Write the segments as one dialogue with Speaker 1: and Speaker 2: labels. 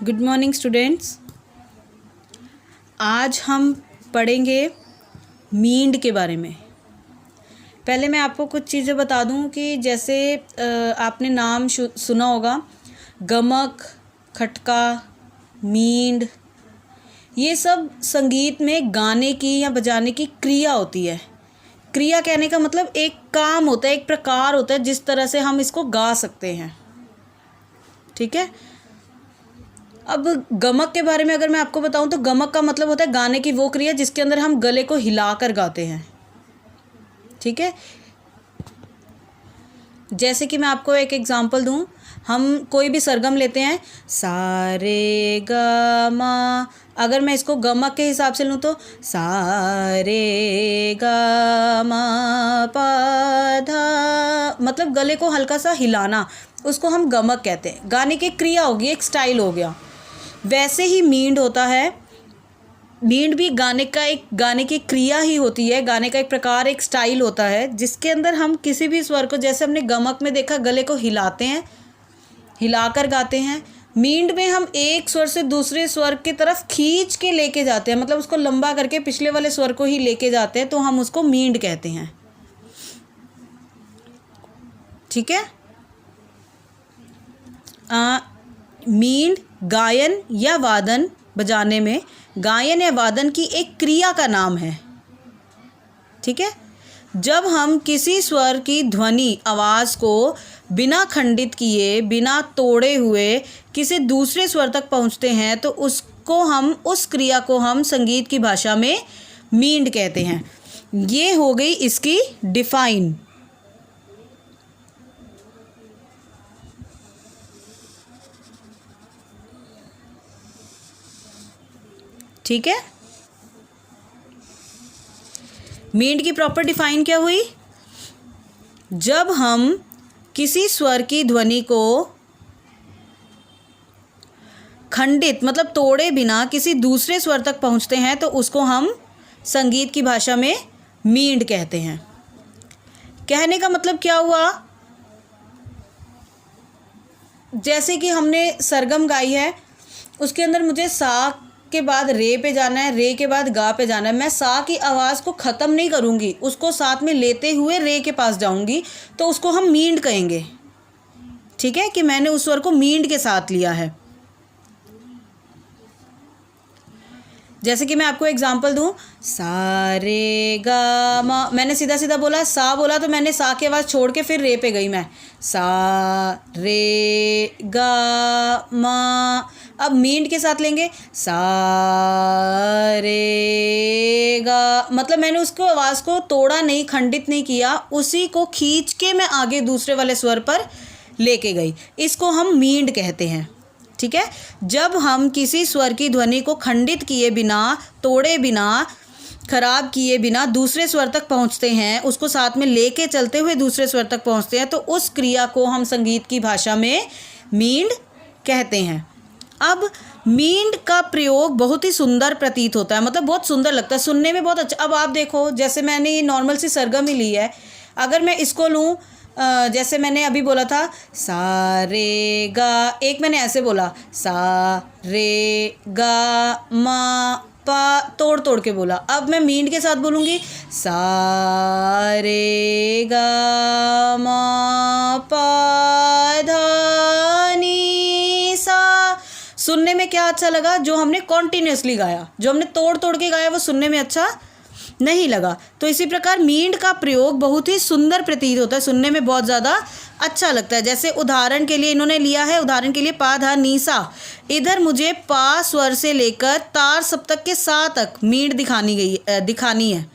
Speaker 1: Good morning students. आज हम पढ़ेंगे मींड के बारे में। पहले मैं आपको कुछ चीज़ें बता दूं कि जैसे आपने नाम सुना होगा गमक, खटका, मींड। ये सब संगीत में गाने की या बजाने की क्रिया होती है। क्रिया कहने का मतलब एक काम होता है, एक प्रकार होता है जिस तरह से हम इसको गा सकते हैं। ठीक है। अब गमक के बारे में अगर मैं आपको बताऊं तो गमक का मतलब होता है गाने की वो क्रिया जिसके अंदर हम गले को हिलाकर गाते हैं। ठीक है। जैसे कि मैं आपको एक एग्जांपल दूं, हम कोई भी सरगम लेते हैं, सा रे ग म। अगर मैं इसको गमक के हिसाब से लूँ तो सा रे ग म प ध, मतलब गले को हल्का सा हिलाना, उसको हम गमक कहते हैं। गाने की क्रिया होगी, एक स्टाइल हो गया। वैसे ही मींड होता है। मींड भी गाने की क्रिया ही होती है, गाने का एक प्रकार, एक स्टाइल होता है जिसके अंदर हम किसी भी स्वर को, जैसे हमने गमक में देखा गले को हिलाते हैं, हिलाकर गाते हैं। मींड में हम एक स्वर से दूसरे स्वर की तरफ खींच के लेके जाते हैं, मतलब उसको लंबा करके पिछले वाले स्वर को ही लेके जाते हैं, तो हम उसको मींड कहते हैं। ठीक है। मींड गायन या वादन, बजाने में गायन या वादन की एक क्रिया का नाम है। ठीक है। जब हम किसी स्वर की ध्वनि, आवाज़ को बिना खंडित किए, बिना तोड़े हुए किसी दूसरे स्वर तक पहुंचते हैं तो उस क्रिया को हम संगीत की भाषा में मींड कहते हैं। ये हो गई इसकी डिफाइन। ठीक है। मींड की प्रॉपर डिफाइन क्या हुई? जब हम किसी स्वर की ध्वनि को खंडित, मतलब तोड़े बिना किसी दूसरे स्वर तक पहुंचते हैं तो उसको हम संगीत की भाषा में मींड कहते हैं। कहने का मतलब क्या हुआ? जैसे कि हमने सरगम गाई है, उसके अंदर मुझे सा के बाद रे पे जाना है, रे के बाद गा पे जाना है। मैं सा की आवाज़ को ख़त्म नहीं करूँगी, उसको साथ में लेते हुए रे के पास जाऊँगी, तो उसको हम मींड कहेंगे। ठीक है, कि मैंने उस स्वर को मींड के साथ लिया है। जैसे कि मैं आपको एग्जांपल दूं, सा रे गा मा, मैंने सीधा सीधा बोला, सा बोला तो मैंने सा की आवाज़ छोड़ के फिर रे पे गई मैं, सा रे गा मा। अब मींड के साथ लेंगे, सा रे गा, मतलब मैंने उसको आवाज़ को तोड़ा नहीं, खंडित नहीं किया, उसी को खींच के मैं आगे दूसरे वाले स्वर पर लेके गई। इसको हम मींड कहते हैं। ठीक है। जब हम किसी स्वर की ध्वनि को खंडित किए बिना, तोड़े बिना, खराब किए बिना दूसरे स्वर तक पहुंचते हैं, उसको साथ में लेके चलते हुए दूसरे स्वर तक पहुंचते हैं, तो उस क्रिया को हम संगीत की भाषा में मींड कहते हैं। अब मींड का प्रयोग बहुत ही सुंदर प्रतीत होता है, मतलब बहुत सुंदर लगता है, सुनने में बहुत अच्छा। अब आप देखो, जैसे मैंने ये नॉर्मल सी सरगम ही ली है, अगर मैं इसको लूँ, जैसे मैंने अभी बोला था सा रे गा, एक मैंने ऐसे बोला सा रे गा मा पा, तोड़ तोड़ के बोला। अब मैं मींड के साथ बोलूँगी सा रे गा मा पा धा नी सा। सुनने में क्या अच्छा लगा? जो हमने कॉन्टिन्यूसली गाया, जो हमने तोड़ तोड़ के गाया, वो सुनने में अच्छा नहीं लगा। तो इसी प्रकार मींड का प्रयोग बहुत ही सुंदर प्रतीत होता है, सुनने में बहुत ज़्यादा अच्छा लगता है। जैसे उदाहरण के लिए इन्होंने लिया है, उदाहरण के लिए पा धा नी सा, इधर मुझे पा स्वर से लेकर तार सप्तक के सा तक मींड दिखानी है।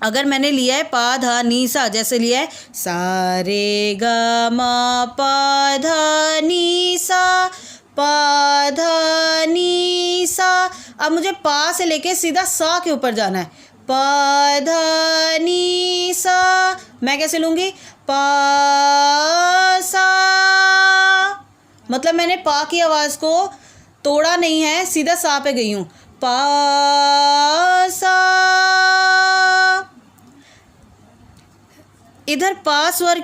Speaker 1: अगर मैंने लिया है पा धा नी सा, जैसे लिया है सा रे गा मा पा धा नी सा, पा धा नी सा। अब मुझे पा से लेके सीधा सा के ऊपर जाना है, पा धा नी सा। मैं कैसे लूँगी? पा सा, मतलब मैंने पा की आवाज़ को तोड़ा नहीं है, सीधा सा पे गई हूँ, पा सा। इधर पा स्वर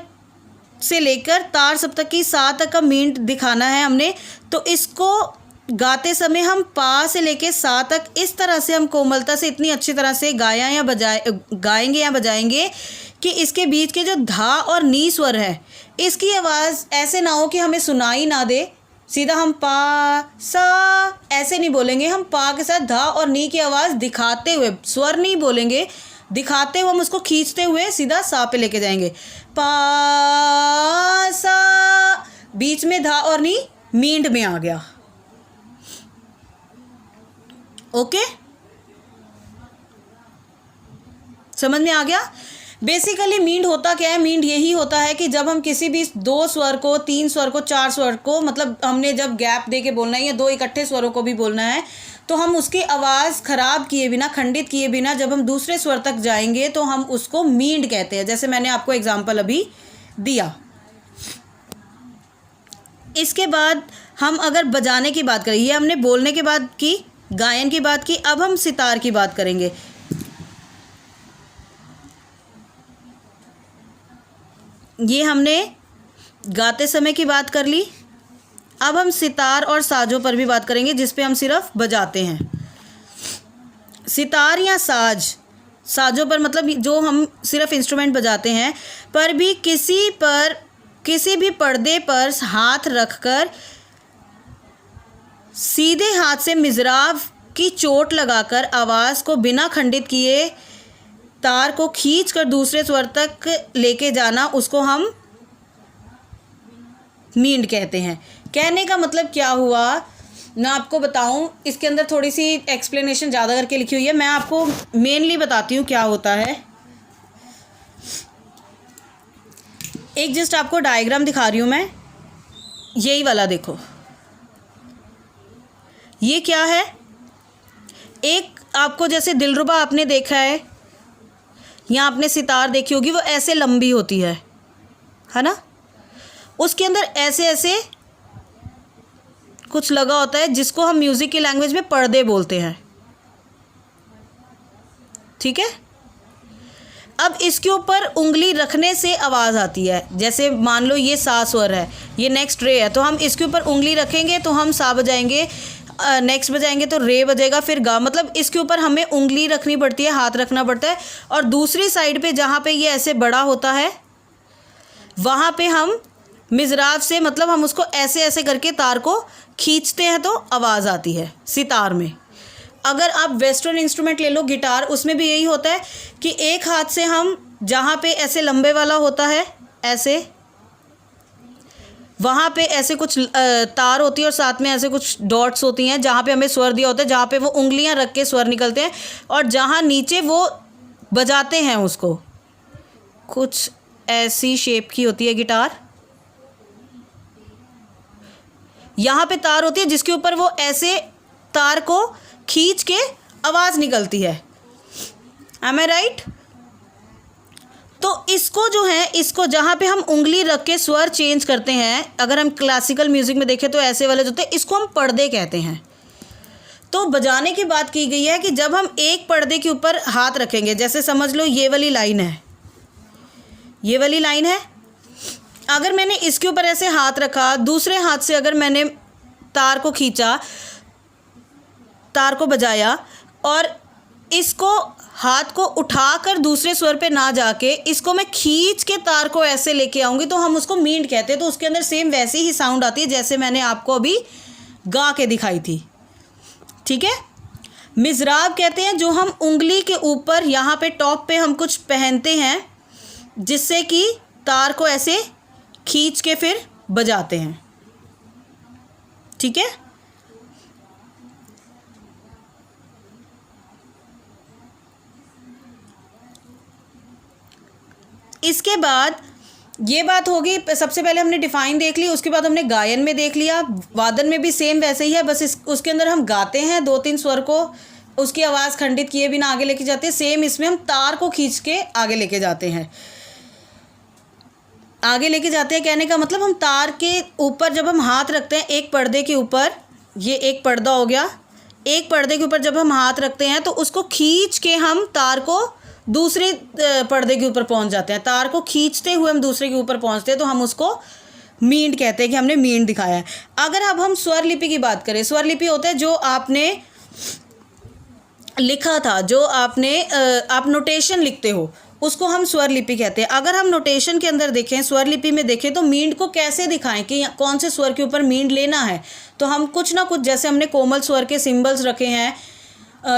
Speaker 1: से लेकर तार सप्तक की सा तक का मींड दिखाना है हमने। तो इसको गाते समय हम पा से लेके सा तक इस तरह से हम कोमलता से इतनी अच्छी तरह से गाएंगे या बजाएंगे कि इसके बीच के जो धा और नी स्वर है इसकी आवाज़ ऐसे ना हो कि हमें सुनाई ना दे। सीधा हम पा सा ऐसे नहीं बोलेंगे, हम पा के साथ धा और नी की आवाज़ दिखाते हुए, स्वर नहीं बोलेंगे, दिखाते हुए हम उसको खींचते हुए सीधा सा पे लेके जाएंगे। पा सा, बीच में धा और नी मींड में आ गया। ओके, समझ में आ गया। बेसिकली मींड होता क्या है? मींड यही होता है कि जब हम किसी भी दो स्वर को, तीन स्वर को, चार स्वर को, मतलब हमने जब गैप दे के बोलना है या दो इकट्ठे स्वरों को भी बोलना है, तो हम उसकी आवाज़ खराब किए बिना, खंडित किए बिना जब हम दूसरे स्वर तक जाएंगे तो हम उसको मींड कहते हैं। जैसे मैंने आपको एग्जाम्पल अभी दिया। इसके बाद हम अगर बजाने की बात करें, ये हमने बोलने के बाद की, गायन की बात की, अब हम सितार की बात करेंगे। ये हमने गाते समय की बात कर ली। अब हम सितार और साजों पर भी बात करेंगे जिस पे हम सिर्फ बजाते हैं। सितार या साज, साजों पर मतलब जो हम सिर्फ इंस्ट्रूमेंट बजाते हैं, पर भी किसी भी पर्दे पर हाथ रखकर सीधे हाथ से मिज़राब की चोट लगाकर आवाज़ को बिना खंडित किए तार को खींचकर दूसरे स्वर तक लेके जाना, उसको हम मींड कहते हैं। कहने का मतलब क्या हुआ, मैं आपको बताऊं, इसके अंदर थोड़ी सी एक्सप्लेनेशन ज़्यादा करके लिखी हुई है, मैं आपको मेनली बताती हूँ क्या होता है। एक जस्ट आपको डायग्राम दिखा रही हूँ मैं, यही वाला देखो, ये क्या है। एक आपको जैसे दिलरुबा आपने देखा है या आपने सितार देखी होगी, वो ऐसे लंबी होती है ना, उसके अंदर ऐसे ऐसे कुछ लगा होता है जिसको हम म्यूज़िक की लैंग्वेज में पर्दे बोलते हैं। ठीक है। अब इसके ऊपर उंगली रखने से आवाज़ आती है। जैसे मान लो ये सा स्वर है, ये नेक्स्ट रे है, तो हम इसके ऊपर उंगली रखेंगे तो हम सा बजाएंगे, नेक्स्ट बजाएंगे तो रे बजेगा, फिर गा। मतलब इसके ऊपर हमें उंगली रखनी पड़ती है, हाथ रखना पड़ता है। और दूसरी साइड पे जहाँ पे ये ऐसे बड़ा होता है, वहाँ पे हम मिज़राब से, मतलब हम उसको ऐसे ऐसे करके तार को खींचते हैं तो आवाज़ आती है सितार में। अगर आप वेस्टर्न इंस्ट्रूमेंट ले लो, गिटार, उसमें भी यही होता है कि एक हाथ से हम जहाँ पे ऐसे लंबे वाला होता है, ऐसे वहाँ पे ऐसे कुछ तार होती है और साथ में ऐसे कुछ डॉट्स होती हैं जहाँ पे हमें स्वर दिया होता है, जहाँ पे वो उंगलियाँ रख के स्वर निकलते हैं, और जहाँ नीचे वो बजाते हैं उसको, कुछ ऐसी शेप की होती है गिटार। यहाँ पे तार होती है जिसके ऊपर वो ऐसे तार को खींच के आवाज़ निकलती है। एम आई राइट? तो इसको जो है, इसको जहाँ पे हम उंगली रख के स्वर चेंज करते हैं, अगर हम क्लासिकल म्यूज़िक में देखें तो ऐसे वाले जो होते हैं, इसको हम पर्दे कहते हैं। तो बजाने की बात की गई है कि जब हम एक पर्दे के ऊपर हाथ रखेंगे, जैसे समझ लो ये वाली लाइन है, ये वाली लाइन है, अगर मैंने इसके ऊपर ऐसे हाथ रखा, दूसरे हाथ से अगर मैंने तार को खींचा, तार को बजाया, और इसको हाथ को उठाकर दूसरे स्वर पे ना जाके इसको मैं खींच के तार को ऐसे लेके आऊँगी, तो हम उसको मींड कहते हैं। तो उसके अंदर सेम वैसे ही साउंड आती है जैसे मैंने आपको अभी गा के दिखाई थी। ठीक है। मिज़राब कहते हैं जो हम उंगली के ऊपर यहाँ पे टॉप पे हम कुछ पहनते हैं, जिससे कि तार को ऐसे खींच के फिर बजाते हैं। ठीक है। इसके बाद ये बात होगी, सबसे पहले हमने डिफाइन देख ली, उसके बाद हमने गायन में देख लिया। वादन में भी सेम वैसे ही है, बस उसके अंदर हम गाते हैं दो तीन स्वर को, उसकी आवाज़ खंडित किए बिना आगे लेके जाते हैं। सेम इसमें हम तार को खींच के आगे लेके जाते हैं। आगे लेके जाते हैं कहने का मतलब, हम तार के ऊपर जब हम हाथ रखते हैं एक पर्दे के ऊपर, ये एक पर्दा हो गया, एक पर्दे के ऊपर जब हम हाथ रखते हैं तो उसको खींच के हम तार को दूसरे पर्दे के ऊपर पहुंच जाते हैं, तार को खींचते हुए हम दूसरे के ऊपर पहुंचते हैं, तो हम उसको मींड कहते हैं कि हमने मींड दिखाया है। अगर अब हम स्वर लिपि की बात करें, स्वर लिपि होता है जो आपने लिखा था, जो आपने आप नोटेशन लिखते हो, उसको हम स्वर लिपि कहते हैं। अगर हम नोटेशन के अंदर देखें, स्वर लिपि में देखें, तो मींड को कैसे दिखाएं कि कौन से स्वर के ऊपर मींड लेना है, तो हम कुछ ना कुछ, जैसे हमने कोमल स्वर के सिंबल्स रखे हैं,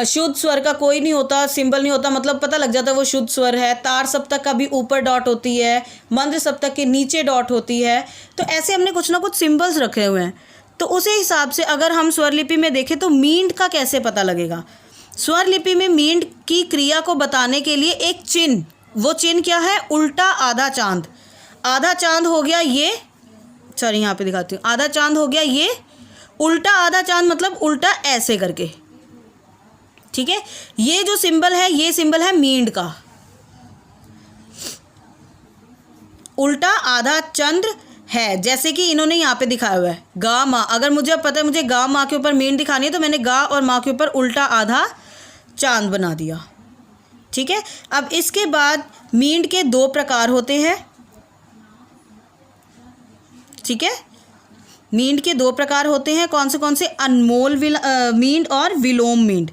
Speaker 1: शुद्ध स्वर का कोई नहीं होता, सिंबल नहीं होता, मतलब पता लग जाता है वो शुद्ध स्वर है। तार सप्तक का भी ऊपर डॉट होती है, मंद्र सप्तक के नीचे डॉट होती है, तो ऐसे हमने कुछ ना कुछ सिंबल्स रखे हुए हैं। तो उसी हिसाब से अगर हम स्वर लिपि में देखें तो मींड का कैसे पता लगेगा। स्वर लिपि में मींड की क्रिया को बताने के लिए एक चिन्ह, वो चिन्ह क्या है, उल्टा आधा चांद। आधा चांद हो गया ये, सॉरी यहाँ पे दिखाती हूँ, आधा चांद हो गया ये, उल्टा आधा चांद मतलब उल्टा ऐसे करके, ठीक है। ये जो सिंबल है, ये सिंबल है मींड का, उल्टा आधा चंद्र है, जैसे कि इन्होंने यहाँ पे दिखाया हुआ है गा माँ। अगर मुझे पता है मुझे गा माँ के ऊपर मींड दिखानी है, तो मैंने गा और माँ के ऊपर उल्टा आधा चांद बना दिया, ठीक है। अब इसके बाद मींड के दो प्रकार होते हैं, ठीक है। मींड के दो प्रकार होते हैं, कौन से, अनमोल मींड और विलोम मींड।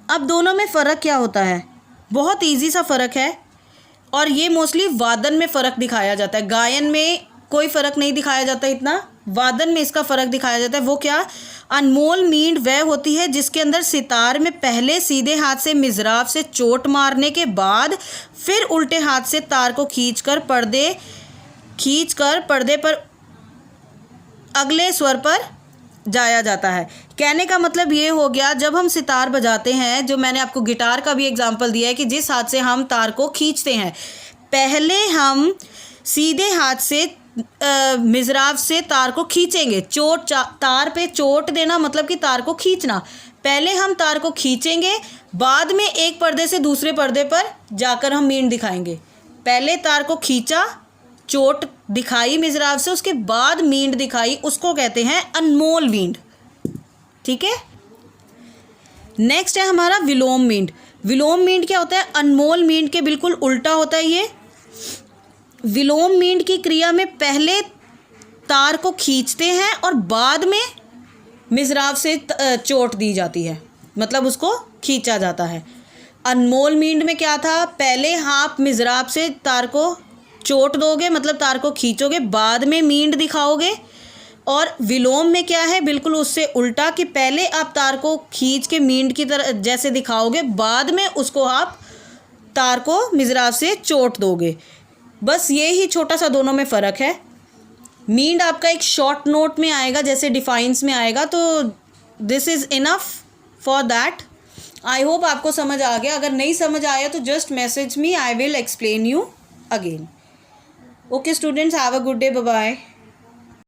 Speaker 1: अब दोनों में फ़र्क क्या होता है, बहुत इजी सा फ़र्क है, और ये मोस्टली वादन में फ़र्क दिखाया जाता है, गायन में कोई फ़र्क नहीं दिखाया जाता इतना, वादन में इसका फ़र्क दिखाया जाता है। वो क्या, अनमोल मींड वह होती है जिसके अंदर सितार में पहले सीधे हाथ से मिज़राब से चोट मारने के बाद फिर उल्टे हाथ से तार को खींचकर पर्दे पर अगले स्वर पर जाया जाता है। कहने का मतलब ये हो गया, जब हम सितार बजाते हैं, जो मैंने आपको गिटार का भी एग्जांपल दिया है कि जिस हाथ से हम तार को खींचते हैं, पहले हम सीधे हाथ से मिज़राब से तार को खींचेंगे, तार पे चोट देना मतलब कि तार को खींचना। पहले हम तार को खींचेंगे, बाद में एक पर्दे से दूसरे पर्दे पर जाकर हम मींड दिखाएंगे। पहले तार को खींचा, चोट दिखाई मिज़राब से, उसके बाद मींड दिखाई, उसको कहते हैं अनमोल मींड, ठीक है। नेक्स्ट है हमारा विलोम मींड। विलोम मींड क्या होता है, अनमोल मींड के बिल्कुल उल्टा होता है ये। विलोम मींड की क्रिया में पहले तार को खींचते हैं और बाद में मिज़राब से चोट दी जाती है, मतलब उसको खींचा जाता है। अनमोल मींड में क्या था, पहले आप मिज़राब से तार को चोट दोगे, मतलब तार को खींचोगे, बाद में मींड दिखाओगे। और विलोम में क्या है, बिल्कुल उससे उल्टा, कि पहले आप तार को खींच के मींड की तरह जैसे दिखाओगे, बाद में उसको आप तार को मिज़राब से चोट दोगे। बस ये ही छोटा सा दोनों में फ़र्क है। मींड आपका एक शॉर्ट नोट में आएगा, जैसे डिफाइंस में आएगा, तो this is enough for that. I hope आपको समझ आ गया। अगर नहीं समझ आया तो just message me, I will explain you again. Okay students, have a good day, bye bye.